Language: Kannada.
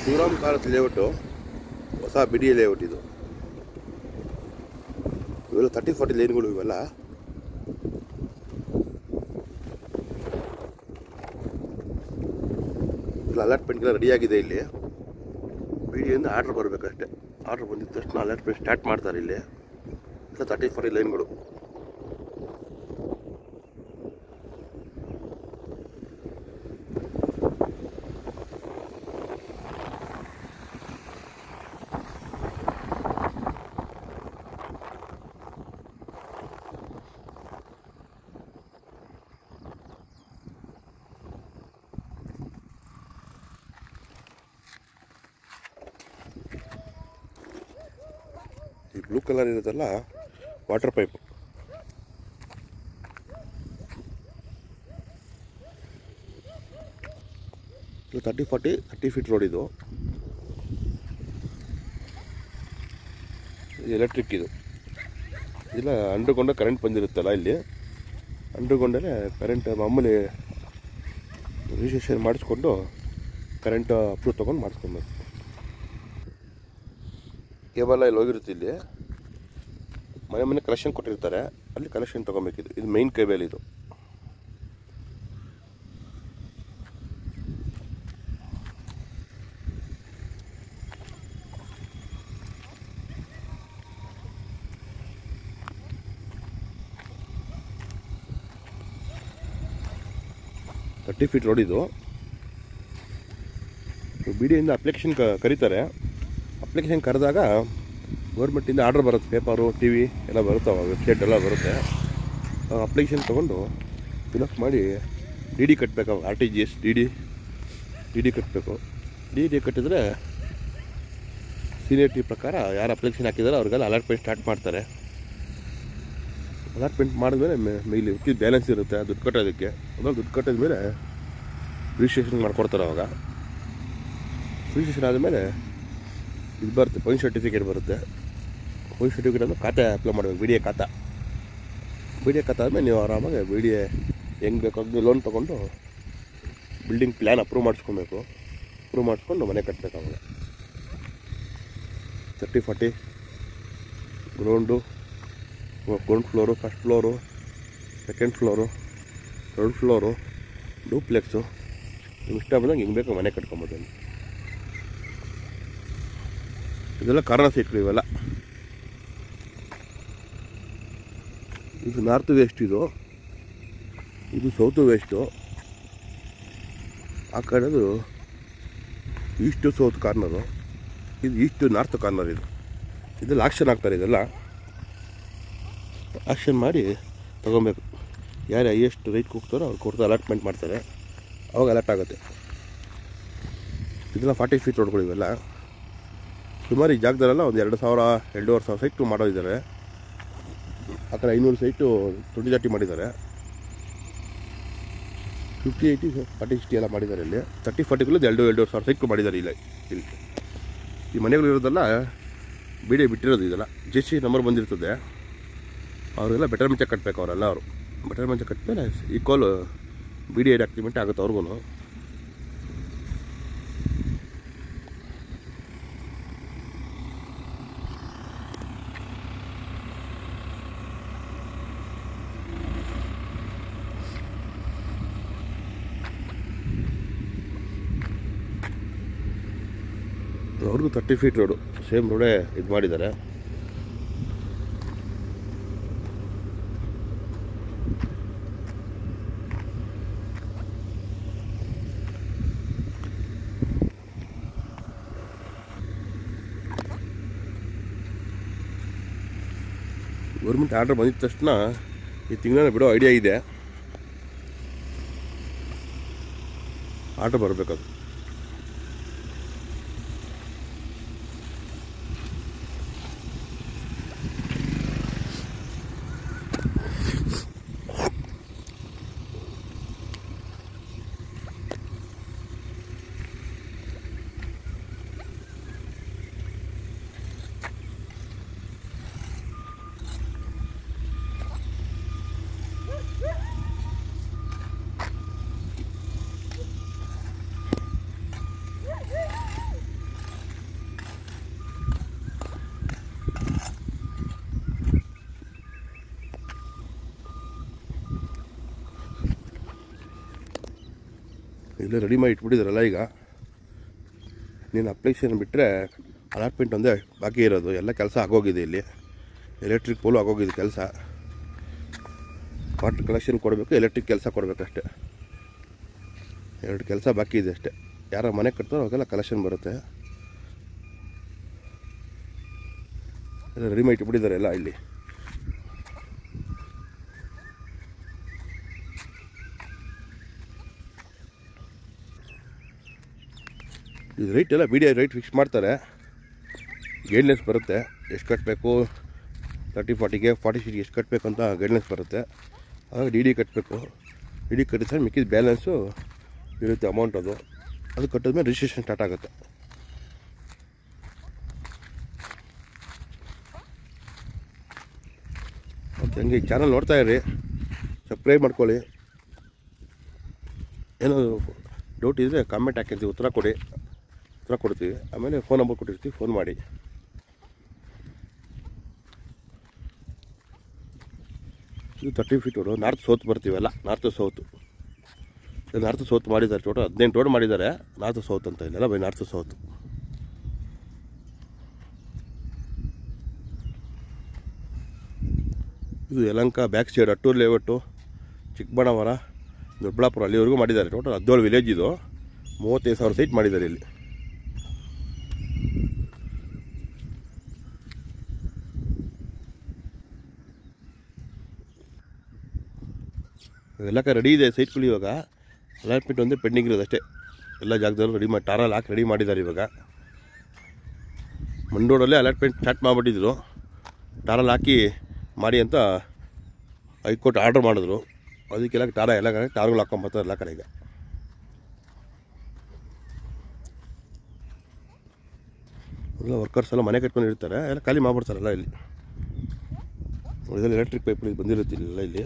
ಶಿವರಾಮ್ ಕಾಲತ್ ಲೇಔಟು ಹೊಸ ಬಿಡಿ ಲೇಔಟ್ ಇದು. ಇವೆಲ್ಲ 30-40 ಲೈನ್ಗಳು ಇವೆಲ್ಲ. ಅಲಾಟ್ಮೆಂಟ್ಗೆಲ್ಲ ರೆಡಿಯಾಗಿದೆ. ಇಲ್ಲಿ ಬಿಡಿಯಿಂದ ಆರ್ಡ್ರ್ ಬರಬೇಕಷ್ಟೆ. ಆರ್ಡ್ರ್ ಬಂದಿದ್ದ ತಕ್ಷಣ ಅಲಾಟ್ಮೆಂಟ್ ಸ್ಟಾರ್ಟ್ ಮಾಡ್ತಾರೆ. ಇಲ್ಲಿ ಎಲ್ಲ 30-40 ಲೈನ್ಗಳು. ಈ ಬ್ಲೂ ಕಲರ್ ಇರೋದಲ್ಲ ವಾಟರ್ ಪೈಪು. ಇದು 30 ಫೀಟ್ ರೋಡ್. ಇದು ಎಲೆಕ್ಟ್ರಿಕ್. ಇದು ಇಲ್ಲ ಅಂಡರ್ಗ್ರೌಂಡ್ ಕರೆಂಟ್ ಬಂದಿರುತ್ತಲ್ಲ, ಇಲ್ಲಿ ಅಂಡರ್ಗ್ರೌಂಡಲ್ಲೇ ಕರೆಂಟ್ ಮಾಮೂಲಿ ರಿಜಿಸ್ಟ್ರೇಷನ್ ಮಾಡಿಸ್ಕೊಂಡು ಕರೆಂಟ್ ಅಪ್ರೂವ್ ತೊಗೊಂಡು ಮಾಡಿಸ್ಕೊಬೇಕು. ಕೇಬಲ್ ಇಲ್ಲಿ ಹೋಗಿರುತ್ತೆ. ಇಲ್ಲಿ ಮನೆ ಕಲೆಕ್ಷನ್ ಕೊಟ್ಟಿರ್ತಾರೆ, ಅಲ್ಲಿ ಕಲೆಕ್ಷನ್ ತೊಗೊಬೇಕಿದು. ಇದು ಮೈನ್ ಕೇಬಲ್. ಇದು $30 ಫೀಟ್ ರೋಡ್. ಇದು ಬಿಡಿಯಿಂದ ಅಪ್ಲಿಕೇಶನ್ ಕರೀತಾರೆ. ಅಪ್ಲಿಕೇಶನ್ ಕರೆದಾಗ ಗೌರ್ಮೆಂಟಿಂದ ಆರ್ಡ್ರ್ ಬರುತ್ತೆ. ಪೇಪರು, ಟಿ ವಿ ಎಲ್ಲ ಬರುತ್ತವೆ, ವೆಬ್ಸೈಟ್ ಎಲ್ಲ ಬರುತ್ತೆ. ಅಪ್ಲಿಕೇಶನ್ ತೊಗೊಂಡು ಫಿಲಪ್ ಮಾಡಿ ಡಿ ಡಿ ಕಟ್ಟಬೇಕು. RTGS ಡಿ ಡಿ ಕಟ್ಟಬೇಕು. ಡಿ ಡಿ ಕಟ್ಟಿದ್ರೆ ಸೀನಿಯರಿಟಿ ಪ್ರಕಾರ ಯಾರು ಅಪ್ಲಿಕೇಶನ್ ಹಾಕಿದಾರೋ ಅವ್ರಿಗೆಲ್ಲ ಅಲಾಟ್ಮೆಂಟ್ ಸ್ಟಾರ್ಟ್ ಮಾಡ್ತಾರೆ. ಅಲಾಟ್ಮೆಂಟ್ ಮಾಡಿದ್ಮೇಲೆ ಮೇಲೆ ಉಕ್ಕಿದ ಬ್ಯಾಲೆನ್ಸ್ ಇರುತ್ತೆ ದುಡ್ಡು ಕಟ್ಟೋದಕ್ಕೆ. ಅದ್ರಲ್ಲಿ ದುಡ್ಡು ಕಟ್ಟಿದ ಮೇಲೆ ರಿಜಿಸ್ಟ್ರೇಷನ್ ಮಾಡ್ಕೊಡ್ತಾರೆ. ಅವಾಗ ರಿಜಿಸ್ಟ್ರೇಷನ್ ಆದಮೇಲೆ ಇದು ಬರುತ್ತೆ, ಪೊಯಿನ್ ಸರ್ಟಿಫಿಕೇಟ್ ಬರುತ್ತೆ. ಪೊಯಿನ್ ಸರ್ಟಿಫಿಕೇಟ್ ಅಂದರೆ ಖಾತೆ ಅಪ್ಲೈ ಮಾಡಬೇಕು. ಬಿ ಡಿ ಎ ಖಾತೆ ಆದಮೇಲೆ ನೀವು ಆರಾಮಾಗಿ ಬಿ ಡಿ ಎ ಹೆಂಗೆ ಬೇಕಾದ್ರೆ ಲೋನ್ ತೊಗೊಂಡು ಬಿಲ್ಡಿಂಗ್ ಪ್ಲ್ಯಾನ್ ಅಪ್ರೂವ್ ಮಾಡಿಸ್ಕೊಬೇಕು. ಅಪ್ರೂವ್ ಮಾಡಿಸ್ಕೊಂಡು ಮನೆ ಕಟ್ಟಬೇಕು. ಆವಾಗ 30-40 ground floor, first floor, second floor, third floor, duplex. ನಿಮ್ಗೆ ಇಷ್ಟ ಬಂದಾಗ ಹಿಂಗೆ ಬೇಕು ಮನೆ ಕಟ್ಕೊಬೋದು. ಇದೆಲ್ಲ ಕಾರ್ನರ್ ಸೈಟ್ಗಳು ಇವೆಲ್ಲ. ಇದು ನಾರ್ತ್ ವೆಸ್ಟ್. ಇದು ಸೌತ್ ವೆಸ್ಟು. ಆ ಕಡೆದು ಈಸ್ಟು ಸೌತ್ ಕಾರ್ನರು. ಇದು ಈಸ್ಟು ನಾರ್ತ್ ಕಾರ್ನರ್. ಇದೆಲ್ಲ ಆಕ್ಷನ್ ಆಗ್ತಾರೆ. ಇದೆಲ್ಲ ಆಕ್ಷನ್ ಮಾಡಿ ತೊಗೊಬೇಕು. ಯಾರು ಹೈಯೆಸ್ಟ್ ರೈಟ್ ಹೋಗ್ತಾರೋ ಅವ್ರು ಕೊಡ್ತಾ ಅಲಾಟ್ಮೆಂಟ್ ಮಾಡ್ತಾರೆ. ಅವಾಗ ಅಲಾಟ್ ಆಗುತ್ತೆ. ಇದೆಲ್ಲ 40 ಫೀಟ್ ರೋಡ್ಗಳು ಇವೆಲ್ಲ. ಸುಮಾರು ಈ ಜಾಗದಲ್ಲೆಲ್ಲ ಒಂದು 2,000-2,500 ಸೈಟು ಮಾಡೋದಿದ್ದಾರೆ. ಆ ಕಡೆ 500 ಸೈಟು 20-30 ಮಾಡಿದ್ದಾರೆ. 50-80-40-60 ಎಲ್ಲ ಮಾಡಿದ್ದಾರೆ. ಇಲ್ಲಿ 30-40ಗಳು 2,000-2,500 ಸೈಟು ಮಾಡಿದ್ದಾರೆ. ಇಲ್ಲಿ ಈ ಮನೆಗಳು ಇರೋದೆಲ್ಲ ಬಿಡಿ ಬಿಟ್ಟಿರೋದು. ಇದೆಲ್ಲ GST ನಂಬರ್ ಬಂದಿರ್ತದೆ. ಅವರೆಲ್ಲ ಬೆಟರ್ ಮೆಂಚ ಕಟ್ಟಬೇಕು. ಅವರು ಬೆಟರ್ ಮೆಂಚ ಕಟ್ಟಿದ್ಮೇಲೆ ಈಕ್ವಲ್ ಬಿ ಡಿ ಆಕ್ಟಿವೇಟ್ ಆಗುತ್ತೆ ಅವ್ರಿಗೂ. ಅವ್ರಿಗೂ 30 ಫೀಟ್ ರೋಡು, ಸೇಮ್ ರೋಡೇ ಇದು ಮಾಡಿದ್ದಾರೆ. ಗೌರ್ಮೆಂಟ್ ಆರ್ಡರ್ ಬಂದಿದ್ದ ತಕ್ಷಣ ಈ ತಿಂಗಳ ಬಿಡೋ ಐಡಿಯಾ ಇದೆ. ಆರ್ಡರ್ ಬರಬೇಕದು. ಇಲ್ಲೇ ರೆಡಿ ಮಾಡಿ ಇಟ್ಬಿಟ್ಟಿದ್ದಾರಲ್ಲ ಈಗ. ನೀನು ಅಪ್ಲಿಕೇಶನ್ ಬಿಟ್ಟರೆ ಅಲಾಟ್ಮೆಂಟ್ ಒಂದೇ ಬಾಕಿ ಇರೋದು. ಎಲ್ಲ ಕೆಲಸ ಆಗೋಗಿದೆ ಇಲ್ಲಿ. ಎಲೆಕ್ಟ್ರಿಕ್ ಪೋಲು ಆಗೋಗಿದೆ ಕೆಲಸ. ವಾಟರ್ ಕಲೆಕ್ಷನ್ ಕೊಡಬೇಕು, ಎಲೆಕ್ಟ್ರಿಕ್ ಕೆಲಸ ಕೊಡಬೇಕಷ್ಟೆ. 2 ಕೆಲಸ ಬಾಕಿ ಇದೆ ಅಷ್ಟೇ. ಯಾರ ಮನೆ ಕಟ್ತಾರೋ ಅವಾಗೆಲ್ಲ ಕಲೆಕ್ಷನ್ ಬರುತ್ತೆ. ಎಲ್ಲ ರೆಡಿ ಮಾಡಿ ಇಟ್ಬಿಟ್ಟಿದ್ದಾರೆ ಎಲ್ಲ ಇಲ್ಲಿ. ಇದು ರೈಟ್ ಎಲ್ಲ ಬಿ ಡಿ ರೈಟ್ ಫಿಕ್ಸ್ ಮಾಡ್ತಾರೆ. ಗೈಡ್ಲೈನ್ಸ್ ಬರುತ್ತೆ, ಎಷ್ಟು ಕಟ್ಟಬೇಕು, 30-40ಗೆ 40 ಫೀಟ್ಗೆ ಎಷ್ಟು ಕಟ್ಟಬೇಕು ಅಂತ ಗೈಡ್ಲೈನ್ಸ್ ಬರುತ್ತೆ. ಆವಾಗ ಡಿ ಡಿ ಕಟ್ಟಬೇಕು. ಡಿ ಡಿ ಕಟ್ಟಿದ್ರೆ ಮಿಕ್ಕಿದ ಬ್ಯಾಲೆನ್ಸು ಇರುತ್ತೆ ಅಮೌಂಟ್. ಅದು ಕಟ್ಟಿದ್ಮೇಲೆ ರಿಜಿಸ್ಟ್ರೇಷನ್ ಸ್ಟಾರ್ಟ್ ಆಗುತ್ತೆ. ಮತ್ತು ಹಂಗೆ ಈ ಚಾನಲ್ ನೋಡ್ತಾ ಇರಿ, ಸಬ್ಸ್ಕ್ರೈಬ್ ಮಾಡ್ಕೊಳ್ಳಿ. ಏನೋ ಡೌಟ್ ಇದ್ದರೆ ಕಾಮೆಂಟ್ ಹಾಕಿರ್ತೀವಿ, ಉತ್ತರ ಕೊಡ್ತೀವಿ. ಆಮೇಲೆ ಫೋನ್ ನಂಬರ್ ಕೊಟ್ಟಿರ್ತೀವಿ, ಫೋನ್ ಮಾಡಿ. ಇದು 30 ಫೀಟ್ ರೋಡು. ನಾರ್ತ್ ಸೌತ್ ಬರ್ತೀವಲ್ಲ, ನಾರ್ತ್ ಸೌತ್ ಮಾಡಿದ್ದಾರೆ. ಟೋಟಲ್ 18 ರೋಡ್ ಮಾಡಿದ್ದಾರೆ. ನಾರ್ತ್ ಸೌತ್ ಅಂತ ಇಲ್ಲೆಲ್ಲ ಬೈ ನಾರ್ತ್ ಸೌತ್. ಇದು Yelahanka back side Attur layout, Chikkaballapur, Doddaballapur ಅಲ್ಲಿವರೆಗೂ ಮಾಡಿದ್ದಾರೆ. ಟೋಟಲ್ 17 ವಿಲೇಜ್ ಇದು. 35,000 ಸೈಟ್ ಮಾಡಿದ್ದಾರೆ ಇಲ್ಲಿ. ಎಲ್ಲ ರೆಡಿ ಇದೆ ಸೈಟ್ಗಳು. ಇವಾಗ ಅಲಾಟ್ಮೆಂಟ್ ಒಂದೇ ಪೆಂಡಿಂಗ್ ಇರೋದು ಅಷ್ಟೇ. ಎಲ್ಲ ಜಾಗದಲ್ಲೂ ರೆಡಿ ಮಾಡಿ ಟಾರಲ್ಲಿ ಹಾಕಿ ರೆಡಿ ಮಾಡಿದ್ದಾರೆ. ಇವಾಗ ಮಂಡೋಡಲ್ಲೇ ಅಲಾಟ್ಮೆಂಟ್ ಸ್ಟಾರ್ಟ್ ಮಾಡಿಬಿಟ್ಟಿದ್ರು. ಟಾರಲ್ಲಿ ಹಾಕಿ ಮಾಡಿ ಅಂತ ಹೈಕೋರ್ಟ್ ಆರ್ಡರ್ ಮಾಡಿದ್ರು. ಅದಕ್ಕೆಲ್ಲ ಎಲ್ಲ ಕಡೆ ಟಾರ್ಗಳು ಹಾಕೊಂಬರ್ತಾರೆ ಎಲ್ಲ ಕಡೆ. ಈಗ ಎಲ್ಲ ವರ್ಕರ್ಸ್ ಎಲ್ಲ ಮನೆ ಕಟ್ಕೊಂಡು ಇರ್ತಾರೆ, ಎಲ್ಲ ಖಾಲಿ ಮಾಡಿಬಿಡ್ತಾರಲ್ಲ ಇಲ್ಲಿ. ಇದೆಲ್ಲ ಎಲೆಕ್ಟ್ರಿಕ್ ಪೈಪ್ ಬಂದಿರುತ್ತೆ ಇಲ್ಲೆಲ್ಲ ಇಲ್ಲಿ.